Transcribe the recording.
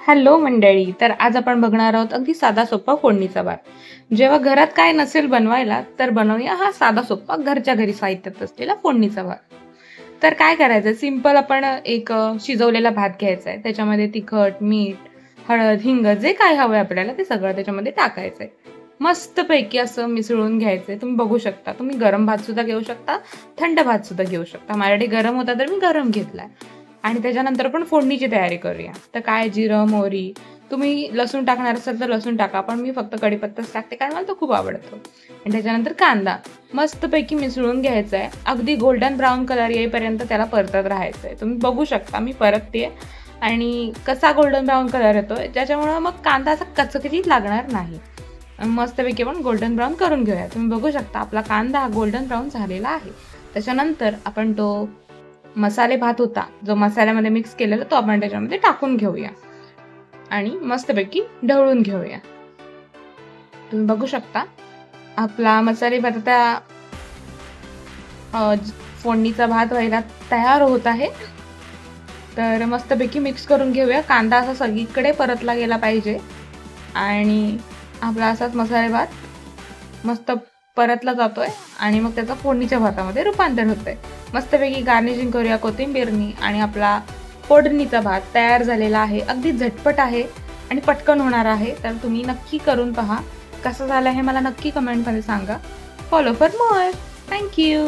Hello मंडळी, तर आज आपण बघणार आहोत अगदी साधा सोपा फोडणीचा भात. जेव्हा घरात काय नसेल बनवायला, तर बनवूया हा साधा सोपा घरच्या घरी साहित्यात असलेला फोडणीचा भात. तर काय करायचं, सिंपल आपण एक शिजवलेला भात घ्यायचा आहे. त्याच्यामध्ये तिखट, मीठ, हळद, हिंग जे काय हवंय आपल्याला ते सगळं त्याच्यामध्ये टाकायचंय. मस्तपैकी असं मिसळून घ्यायचंय. तुम्ही बघू शकता, तुम्ही गरम भात सुद्धा घेऊ शकता, थंड भात सुद्धा घेऊ शकता. माझ्याकडे गरम होता तर मी गरम घेतलाय. आणि त्याच्यानंतर आपण फोडणीची तयारी करूया. तर काय, जिरं, मोहरी, तुम्ही लसूण टाकणार असाल तर लसूण टाका, पण मी फक्त कढीपत्ताच टाकते कारण मला तो खूप आवडतो. आणि त्याच्यानंतर कांदा मस्तपैकी मिसळून घ्यायचा आहे. अगदी गोल्डन ब्राऊन कलर येईपर्यंत त्याला परतत राहायचं आहे. तुम्ही बघू शकता मी परतते आणि कसा गोल्डन ब्राऊन कलर येतोय, ज्याच्यामुळं मग कांदा असा कचकचीत लागणार नाही. मस्तपैकी आपण गोल्डन ब्राऊन करून घेऊया. तुम्ही बघू शकता आपला कांदा गोल्डन ब्राऊन झालेला आहे. त्याच्यानंतर आपण तो मसाले भात होता जो मसाल्यामध्ये मिक्स केलेला तो आपण त्याच्यामध्ये टाकून घेऊया आणि मस्तपैकी ढवळून घेऊया. तुम्ही बघू शकता आपला मसाले भात आता फोडणीचा भात व्हायला तयार होत आहे. तर मस्तपैकी मिक्स करून घेऊया. कांदा असा सगळीकडे परतला गेला पाहिजे आणि आपला असाच मसाले भात मस्त परतला जातोय आणि मग त्याचा फोडणीच्या भातामध्ये रूपांतर होतंय. मस्तपैकी गार्निशिंग करूया कोथिंबीरनी आणि आपला फोडणीचा भात तयार झालेला आहे. अगदी झटपट आहे आणि पटकन होणार आहे. तर तुम्ही नक्की करून पहा. कसं झालं हे मला नक्की कमेंटमध्ये सांगा. Follow for more. थँक्यू.